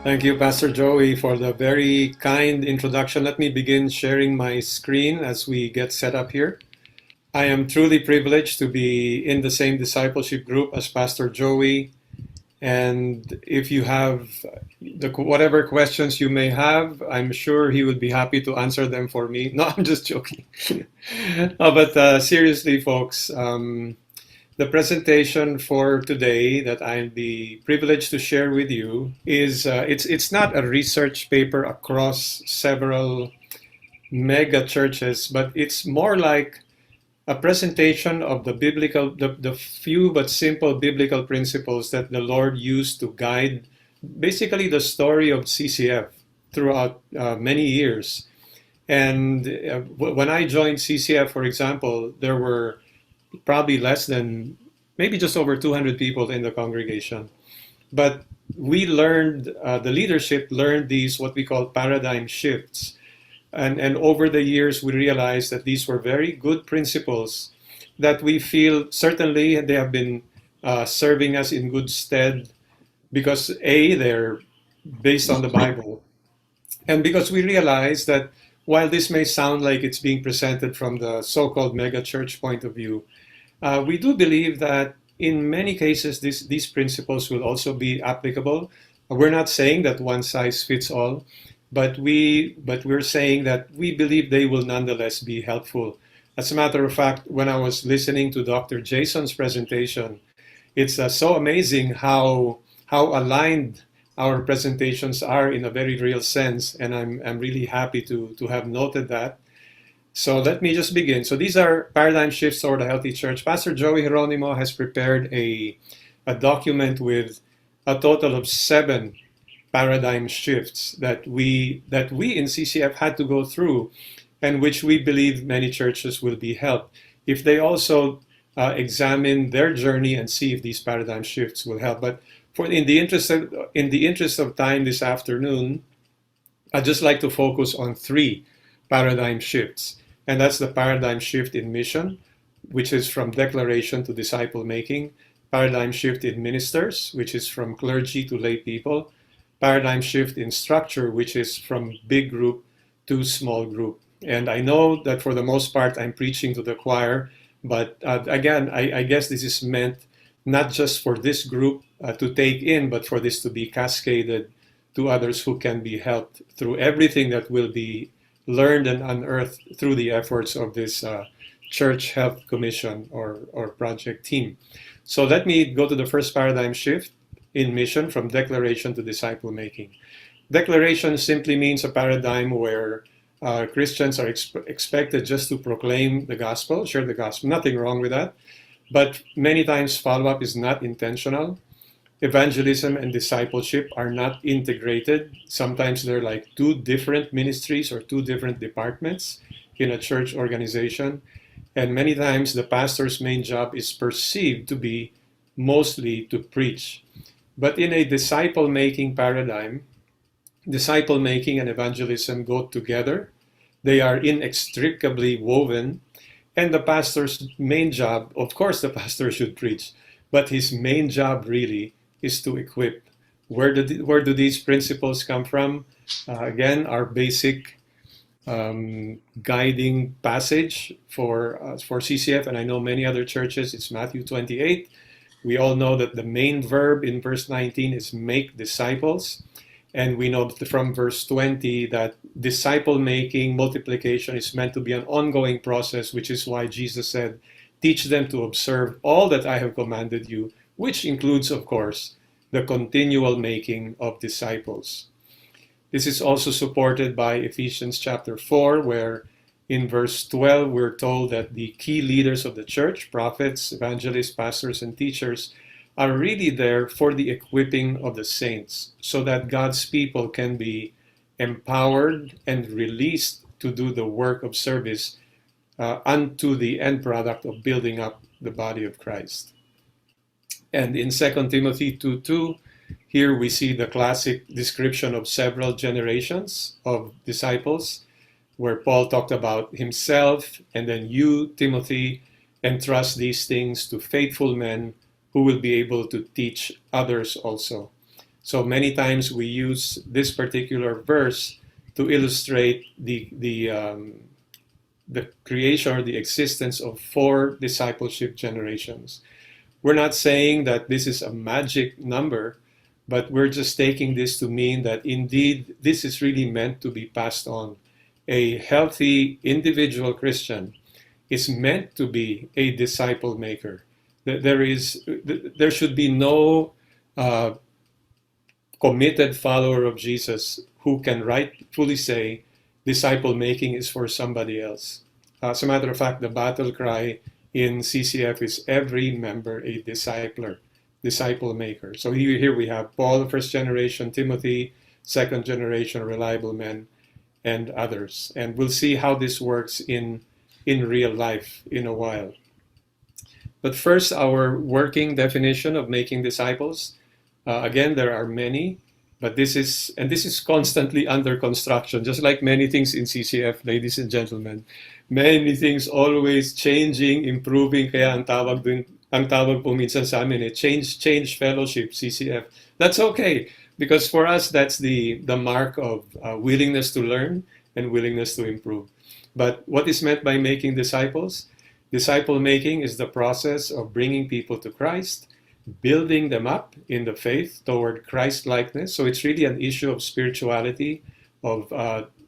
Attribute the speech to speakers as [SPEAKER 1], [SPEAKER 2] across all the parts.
[SPEAKER 1] Thank you, Pastor Joey, for the very kind introduction. Let me begin sharing my screen as we get set up here. I am truly privileged to be in the same discipleship group as Pastor Joey. And if you have whatever questions you may have, I'm sure he would be happy to answer them for me. No, I'm just joking. But seriously, folks, the presentation for today that I'll be privileged to share with you is it's not a research paper across several mega churches, but it's more like a presentation of the few but simple biblical principles that the Lord used to guide basically the story of CCF throughout many years. And when I joined CCF, for example, there were probably less than maybe just over 200 people in the congregation. But we learned, the leadership learned these what we call paradigm shifts. And over the years, we realized that these were very good principles that we feel certainly they have been serving us in good stead because A, they're based on the Bible. And because we realize that while this may sound like it's being presented from the so-called mega church point of view, we do believe that in many cases these principles will also be applicable. We're not saying that one size fits all, but we're saying that we believe they will nonetheless be helpful. As a matter of fact, when I was listening to Dr. Jason's presentation, it's so amazing how aligned our presentations are in a very real sense, and I'm really happy to have noted that. So let me just begin. So these are paradigm shifts toward a healthy church. Pastor Joey Geronimo has prepared a document with a total of 7 paradigm shifts that we in CCF had to go through, and which we believe many churches will be helped if they also examine their journey and see if these paradigm shifts will help. But in the interest of time this afternoon, I'd just like to focus on 3 paradigm shifts. And that's the paradigm shift in mission, which is from declaration to disciple making, paradigm shift in ministers, which is from clergy to lay people, paradigm shift in structure, which is from big group to small group. And I know that for the most part, I'm preaching to the choir, but again, I guess this is meant not just for this group to take in, but for this to be cascaded to others who can be helped through everything that will be learned and unearthed through the efforts of this Church Health Commission or project team. So let me go to the first paradigm shift in mission, from declaration to disciple making. Declaration simply means a paradigm where Christians are expected just to proclaim the gospel, share the gospel. Nothing wrong with that. But many times follow-up is not intentional. Evangelism and discipleship are not integrated. Sometimes they're like 2 different ministries or 2 different departments in a church organization. And many times the pastor's main job is perceived to be mostly to preach. But in a disciple-making paradigm, disciple-making and evangelism go together. They are inextricably woven. And the pastor's main job, of course the pastor should preach, but his main job really is to equip. Where do these principles come from? Again, our basic guiding passage for CCF, and I know many other churches, it's Matthew 28. We all know that the main verb in verse 19 is make disciples. And we know from verse 20 that disciple making, multiplication is meant to be an ongoing process, which is why Jesus said, teach them to observe all that I have commanded you, which includes, of course, the continual making of disciples. This is also supported by Ephesians chapter 4, where in verse 12, we're told that the key leaders of the church, prophets, evangelists, pastors, and teachers, are really there for the equipping of the saints so that God's people can be empowered and released to do the work of service unto the end product of building up the body of Christ. And in 2 Timothy 2:2, here we see the classic description of several generations of disciples, where Paul talked about himself, and then you, Timothy, entrust these things to faithful men who will be able to teach others also. So many times we use this particular verse to illustrate the creation or the existence of 4 discipleship generations. We're not saying that this is a magic number, but we're just taking this to mean that indeed this is really meant to be passed on. A healthy individual Christian is meant to be a disciple maker. There should be no committed follower of Jesus who can rightfully say disciple making is for somebody else. As a matter of fact, the battle cry in CCF is every member a discipler, disciple maker. So here we have Paul, first generation, Timothy, second generation, reliable men, and others. And we'll see how this works in real life in a while. But first, our working definition of making disciples. Again, there are many, but this is constantly under construction, just like many things in CCF, ladies and gentlemen. Many things always changing, improving. Kaya ang tawag po minsan sa amin, change fellowship, CCF. That's okay, because for us, that's the mark of willingness to learn and willingness to improve. But what is meant by making disciples? Disciple making is the process of bringing people to Christ, building them up in the faith toward Christ-likeness. So it's really an issue of spirituality, of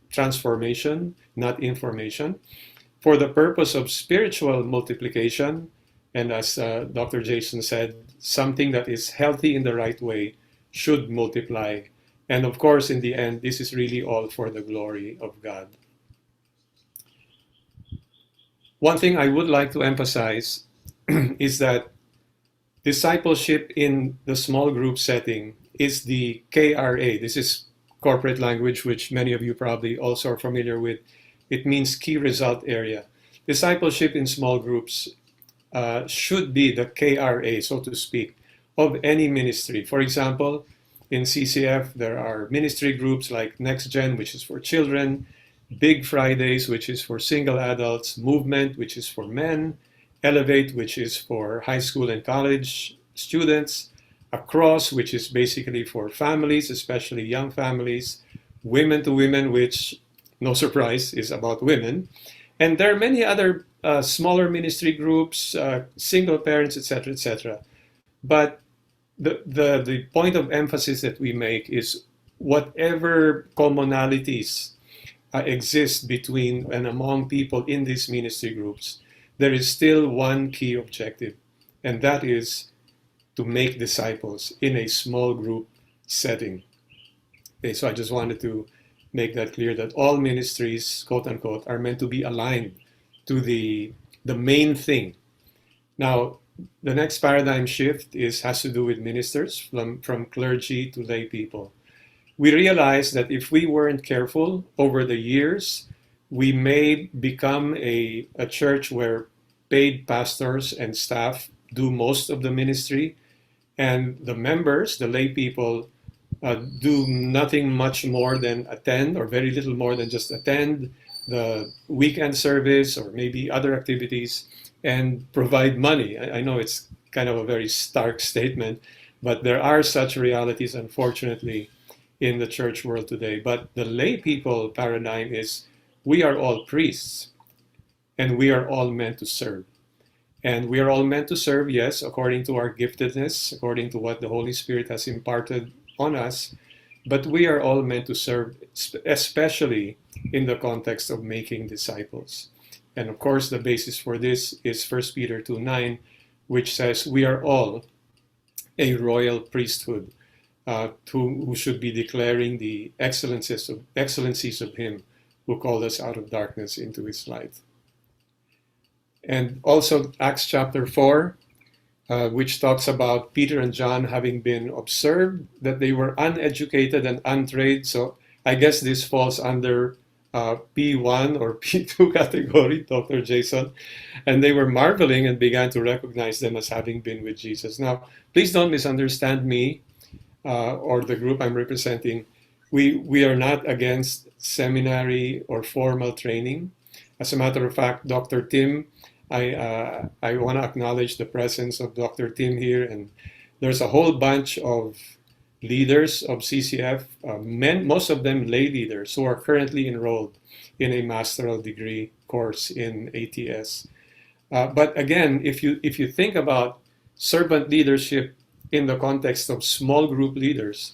[SPEAKER 1] transformation, not information, for the purpose of spiritual multiplication. And as Dr. Jason said, something that is healthy in the right way should multiply. And of course, in the end, this is really all for the glory of God. One thing I would like to emphasize is that discipleship in the small group setting is the KRA. This is corporate language, which many of you probably also are familiar with. It means key result area. Discipleship in small groups should be the KRA, so to speak, of any ministry. For example, in CCF, there are ministry groups like Next Gen, which is for children, Big Fridays, which is for single adults, Movement, which is for men, Elevate, which is for high school and college students, Across, which is basically for families, especially young families, Women to Women, which, no surprise, is about women. And there are many other smaller ministry groups, single parents, etc., etc. But the point of emphasis that we make is whatever commonalities exist between and among people in these ministry groups, there is still one key objective, and that is to make disciples in a small group setting. Okay, so I just wanted to make that clear, that all ministries, quote unquote, are meant to be aligned to the main thing. Now, the next paradigm shift has to do with ministers, from clergy to lay people. We realized that if we weren't careful over the years, we may become a church where paid pastors and staff do most of the ministry, and the members, the lay people, do nothing much more than attend, or very little more than just attend the weekend service or maybe other activities and provide money. I know it's kind of a very stark statement, but there are such realities, unfortunately, in the church world today. But the lay people paradigm is we are all priests and we are all meant to serve. And we are all meant to serve, yes, according to our giftedness, according to what the Holy Spirit has imparted on us, but we are all meant to serve, especially in the context of making disciples. And of course, the basis for this is 1 Peter 2:9, which says we are all a royal priesthood, who should be declaring the excellencies of Him who called us out of darkness into His light. And also Acts chapter 4, which talks about Peter and John having been observed that they were uneducated and untrained. So I guess this falls under P1 or P2 category, Dr. Jason. And they were marveling and began to recognize them as having been with Jesus. Now, please don't misunderstand me or the group I'm representing. We are not against seminary or formal training. As a matter of fact, Dr. Tim, I want to acknowledge the presence of Dr. Tim here, and there's a whole bunch of leaders of CCF, most of them lay leaders who are currently enrolled in a master's degree course in ATS. But again, if you think about servant leadership in the context of small group leaders,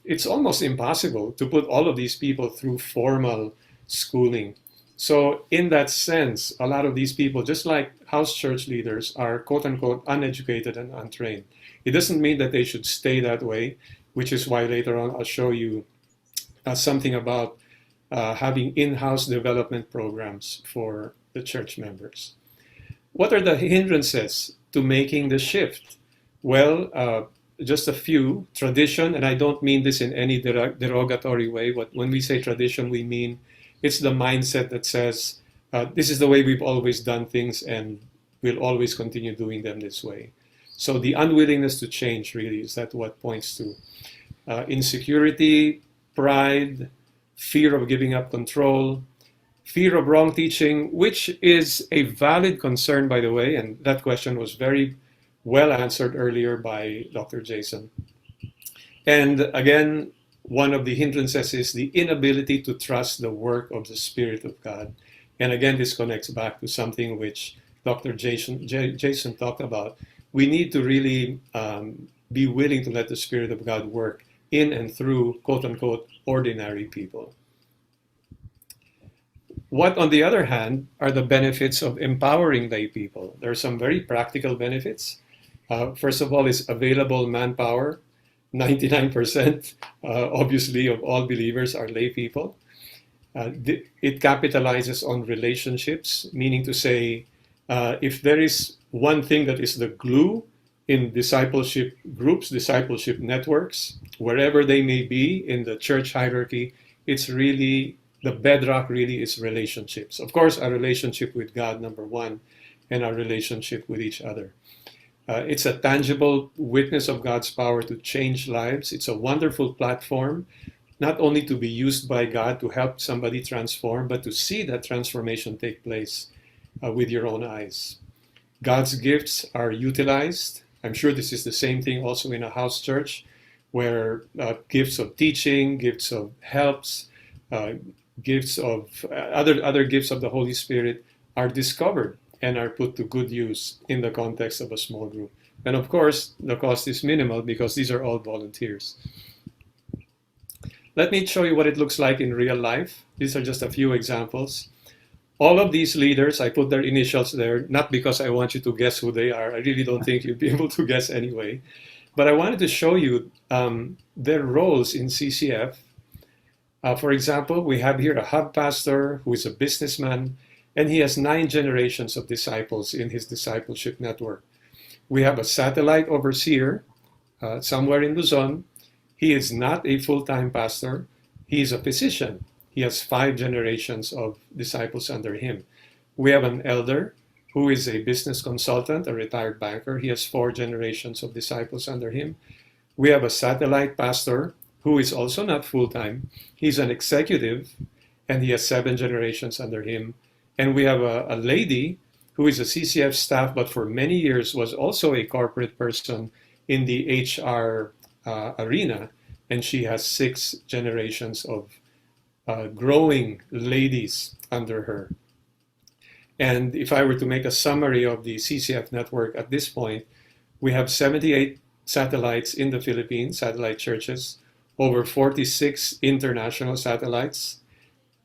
[SPEAKER 1] it's almost impossible to put all of these people through formal schooling. So in that sense, a lot of these people, just like house church leaders, are quote unquote uneducated and untrained. It doesn't mean that they should stay that way, which is why later on I'll show you something about having in-house development programs for the church members. What are the hindrances to making the shift? Well, just a few. Tradition, and I don't mean this in any derogatory way, but when we say tradition, we mean it's the mindset that says, this is the way we've always done things and we'll always continue doing them this way. So the unwillingness to change really is that what points to insecurity, pride, fear of giving up control, fear of wrong teaching, which is a valid concern, by the way, and that question was very well answered earlier by Dr. Jason. And again, one of the hindrances is the inability to trust the work of the Spirit of God. And again, this connects back to something which Dr. Jason talked about. We need to really be willing to let the Spirit of God work in and through, quote unquote, ordinary people. What, on the other hand, are the benefits of empowering lay people? There are some very practical benefits. First of all, is available manpower. 99% obviously of all believers are lay people. It capitalizes on relationships, meaning to say, if there is one thing that is the glue in discipleship groups, discipleship networks, wherever they may be in the church hierarchy, it's really, the bedrock really is relationships. Of course, our relationship with God, number one, and our relationship with each other. It's a tangible witness of God's power to change lives. It's a wonderful platform, not only to be used by God to help somebody transform, but to see that transformation take place with your own eyes. God's gifts are utilized. I'm sure this is the same thing also in a house church, where gifts of teaching, gifts of helps, gifts of other gifts of the Holy Spirit are discovered and are put to good use in the context of a small group. And of course, the cost is minimal because these are all volunteers. Let me show you what it looks like in real life. These are just a few examples. All of these leaders, I put their initials there, not because I want you to guess who they are. I really don't think you'd be able to guess anyway. But I wanted to show you their roles in CCF. For example, we have here a hub pastor who is a businessman, and he has 9 generations of disciples in his discipleship network. We have a satellite overseer somewhere in Luzon. He is not a full-time pastor. He is a physician. He has 5 generations of disciples under him. We have an elder who is a business consultant, a retired banker. He has 4 generations of disciples under him. We have a satellite pastor who is also not full-time. He's an executive, and he has 7 generations under him. And we have a lady who is a CCF staff, but for many years was also a corporate person in the HR arena, and she has 6 generations of growing ladies under her. And if I were to make a summary of the CCF network at this point, we have 78 satellites in the Philippines, satellite churches, over 46 international satellites,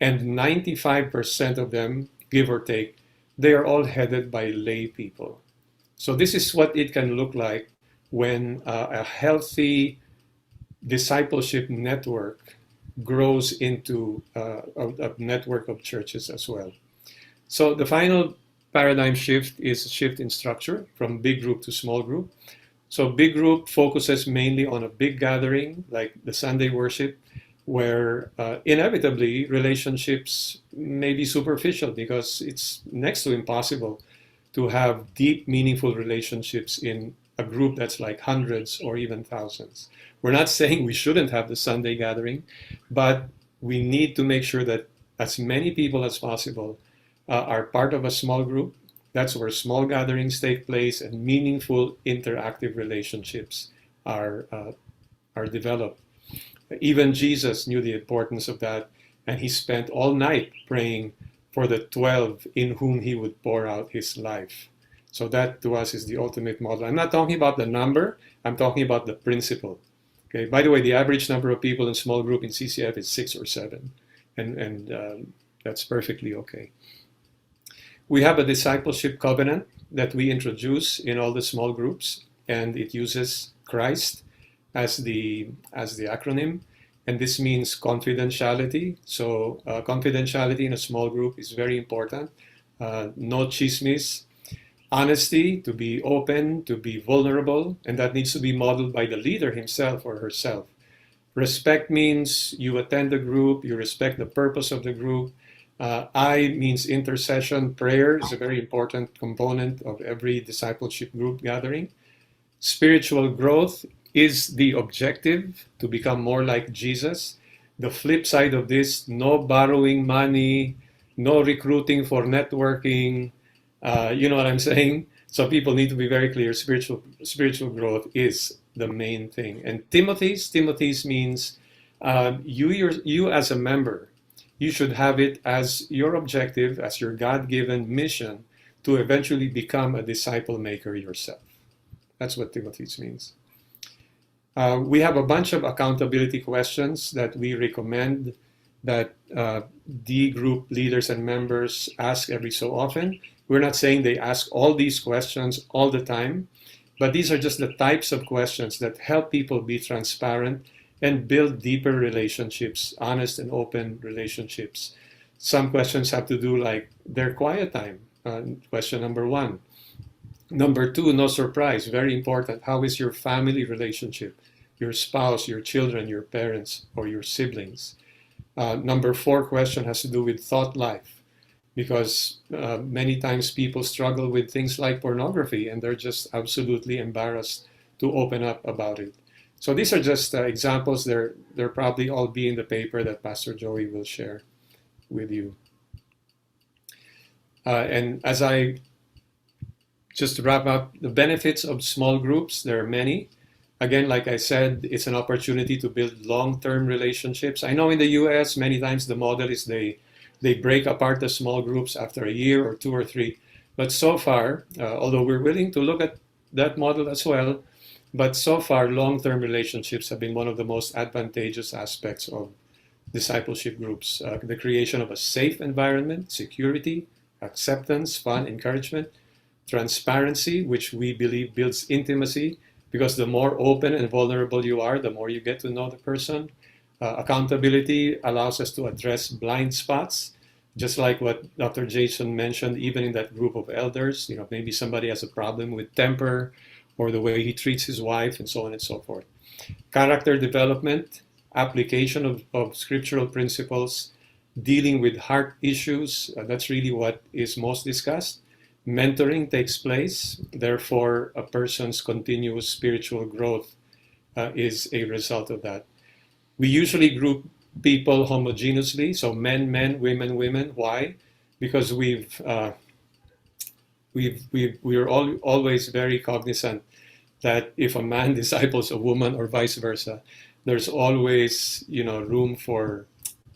[SPEAKER 1] and 95% of them, give or take, they are all headed by lay people. So this is what it can look like when a healthy discipleship network grows into a network of churches as well. So the final paradigm shift is a shift in structure from big group to small group. So big group focuses mainly on a big gathering like the Sunday worship, where inevitably relationships may be superficial because it's next to impossible to have deep, meaningful relationships in a group that's like hundreds or even thousands. We're not saying we shouldn't have the Sunday gathering, but we need to make sure that as many people as possible are part of a small group. That's where small gatherings take place and meaningful interactive relationships are are developed. Even Jesus knew the importance of that, and he spent all night praying for the 12 in whom he would pour out his life. So that to us is the ultimate model. I'm not talking about the number, I'm talking about the principle. Okay. By the way, the average number of people in small group in CCF is 6 or 7, and that's perfectly okay. We have a discipleship covenant that we introduce in all the small groups, and it uses Christ as the acronym, and this means confidentiality. So confidentiality in a small group is very important. No chismes, honesty, to be open, to be vulnerable, and that needs to be modeled by the leader himself or herself. Respect means you attend the group, you respect the purpose of the group. I means intercession. Prayer is a very important component of every discipleship group gathering. Spiritual growth is the objective, to become more like Jesus. The flip side of this, no borrowing money, no recruiting for networking. You know what I'm saying? So people need to be very clear. Spiritual growth is the main thing. And Timothy's means you as a member, you should have it as your objective, as your God-given mission to eventually become a disciple maker yourself. That's what Timothy's means. We have a bunch of accountability questions that we recommend that D group leaders and members ask every so often. We're not saying they ask all these questions all the time, but these are just the types of questions that help people be transparent and build deeper relationships, honest and open relationships. Some questions have to do like their quiet time. Question number 1. Number 2, no surprise, very important. How is your family relationship? Your spouse, your children, your parents, or your siblings? Number 4 question has to do with thought life, because many times people struggle with things like pornography and they're just absolutely embarrassed to open up about it. So these are just examples. They'll probably all be in the paper that Pastor Joey will share with you. And as I just to wrap up, the benefits of small groups, there are many. Again, like I said, it's an opportunity to build long-term relationships. I know in the US, many times the model is they break apart the small groups after a year or 2 or 3. But so far, although we're willing to look at that model as well, but so far, long-term relationships have been one of the most advantageous aspects of discipleship groups. The creation of a safe environment, security, acceptance, fun, encouragement, transparency, which we believe builds intimacy, because the more open and vulnerable you are, the more you get to know the person. Accountability allows us to address blind spots, just like what Dr. Jason mentioned, even in that group of elders. You know, maybe somebody has a problem with temper or the way he treats his wife, and so on and so forth. Character development, application of scriptural principles, dealing with heart issues, that's really what is most discussed. Mentoring takes place, therefore a person's continuous spiritual growth is a result of that. We usually group people homogeneously, so men, women, women. Why? Because we're always very cognizant that if a man disciples a woman or vice versa, there's always room for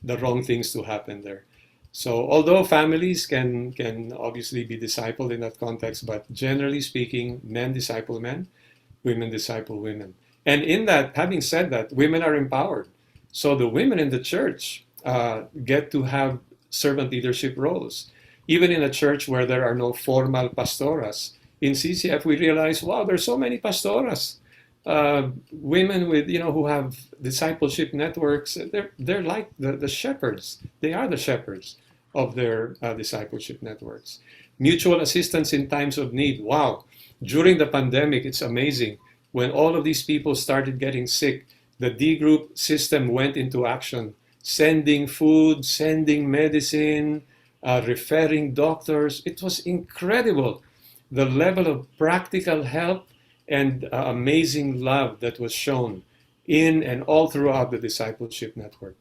[SPEAKER 1] the wrong things to happen there. So although families can obviously be discipled in that context, but generally speaking, men disciple men, women disciple women. And in that, having said that, women are empowered. So the women in the church get to have servant leadership roles. Even in a church where there are no formal pastoras, in CCF we realize, wow, there's so many pastoras. Women with who have discipleship networks, they're like the shepherds. They are the shepherds of their discipleship networks. Mutual assistance in times of need. Wow, during the pandemic, it's amazing. When all of these people started getting sick, the D group system went into action, sending food, sending medicine, referring doctors. It was incredible, the level of practical help and amazing love that was shown in and all throughout the discipleship network.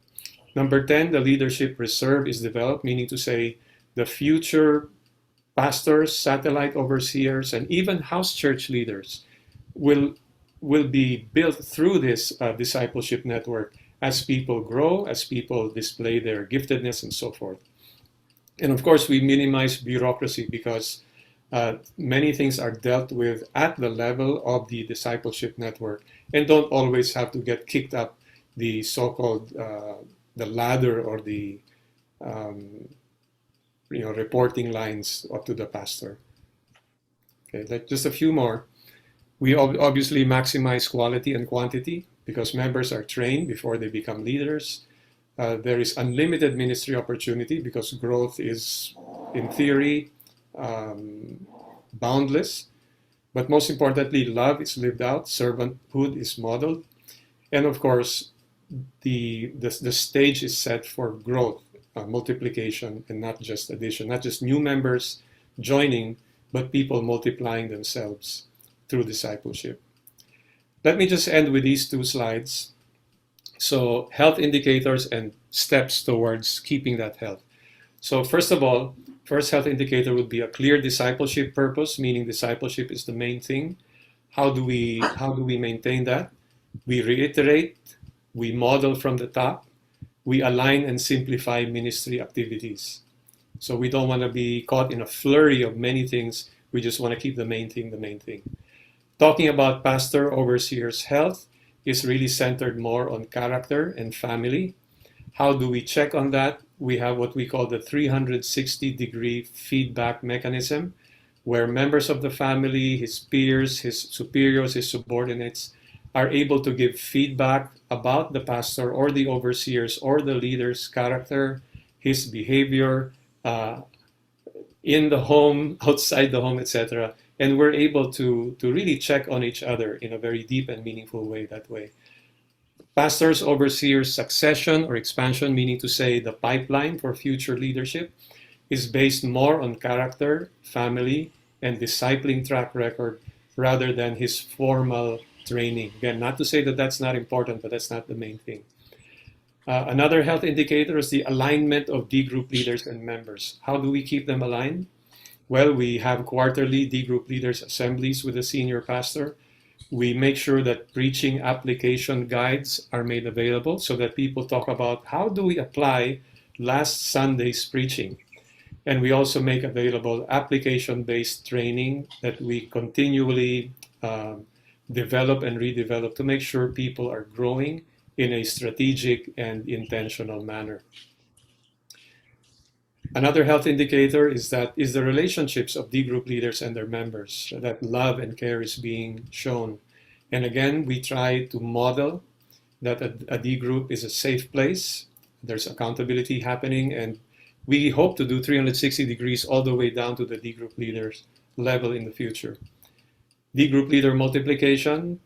[SPEAKER 1] Number 10, the leadership reserve is developed, meaning to say the future pastors, satellite overseers, and even house church leaders will will be built through this discipleship network as people grow, as people display their giftedness and so forth. And of course, we minimize bureaucracy because many things are dealt with at the level of the discipleship network and don't always have to get kicked up the so-called the ladder or the reporting lines up to the pastor. Okay, just a few more. We obviously maximize quality and quantity because members are trained before they become leaders. There is unlimited ministry opportunity because growth is, in theory, boundless. But most importantly, love is lived out, servanthood is modeled, and of course, the stage is set for growth, multiplication, and not just addition, not just new members joining, but people multiplying themselves through discipleship. Let me just end with these two slides. So, health indicators and steps towards keeping that health. So, first of all, first health indicator would be a clear discipleship purpose, meaning discipleship is the main thing. How do we maintain that? We reiterate, we model from the top, we align and simplify ministry activities. So we don't want to be caught in a flurry of many things. We just want to keep the main thing the main thing. Talking about pastor overseer's health is really centered more on character and family. How do we check on that? We have what we call the 360-degree feedback mechanism, where members of the family, his peers, his superiors, his subordinates, are able to give feedback about the pastor or the overseers or the leader's character, his behavior, in the home, outside the home, etc. And we're able to really check on each other in a very deep and meaningful way that way. Pastors, overseers, succession or expansion, meaning to say the pipeline for future leadership, is based more on character, family, and discipling track record rather than his formal training. Again, not to say that that's not important, but that's not the main thing. Another health indicator is the alignment of D group leaders and members. How do we keep them aligned? Well, we have quarterly D group leaders assemblies with the senior pastor. We make sure that preaching application guides are made available so that people talk about how do we apply last Sunday's preaching. And we also make available application-based training that we continually develop and redevelop to make sure people are growing in a strategic and intentional manner. Another health indicator is the relationships of D group leaders and their members, that love and care is being shown. And again, we try to model that a D group is a safe place. There's accountability happening, and we hope to do 360 degrees all the way down to the D group leaders level in the future. D group leader multiplication,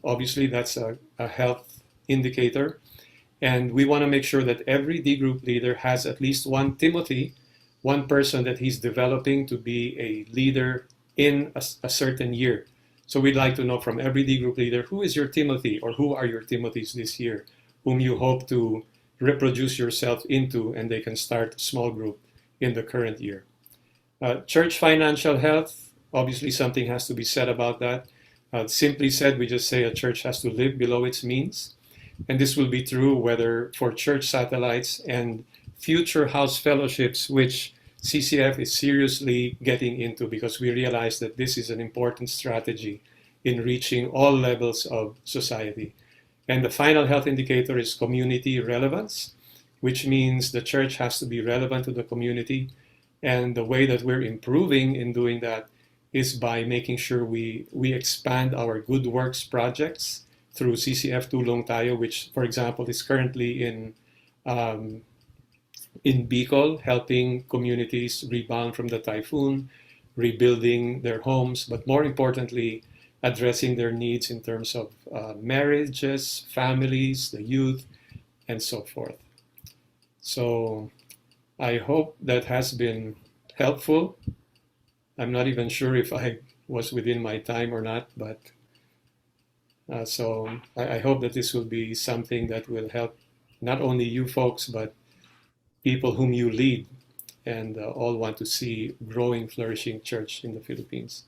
[SPEAKER 1] obviously that's a health indicator. And we want to make sure that every D group leader has at least one Timothy, one person that he's developing to be a leader in a certain year. So we'd like to know from every D group leader, who is your Timothy or who are your Timothys this year, whom you hope to reproduce yourself into, and they can start a small group in the current year. Church financial health, obviously something has to be said about that. Simply said, we just say a church has to live below its means. And this will be true whether for church satellites and future house fellowships, which CCF is seriously getting into because we realize that this is an important strategy in reaching all levels of society. And the final health indicator is community relevance, which means the church has to be relevant to the community. And the way that we're improving in doing that is by making sure we expand our good works projects through CCF Tulong Tayo, which, for example, is currently in Bicol, helping communities rebound from the typhoon, rebuilding their homes, but more importantly, addressing their needs in terms of marriages, families, the youth, and so forth. So I hope that has been helpful. I'm not even sure if I was within my time or not, but so I hope that this will be something that will help not only you folks, but people whom you lead and all want to see growing, flourishing church in the Philippines.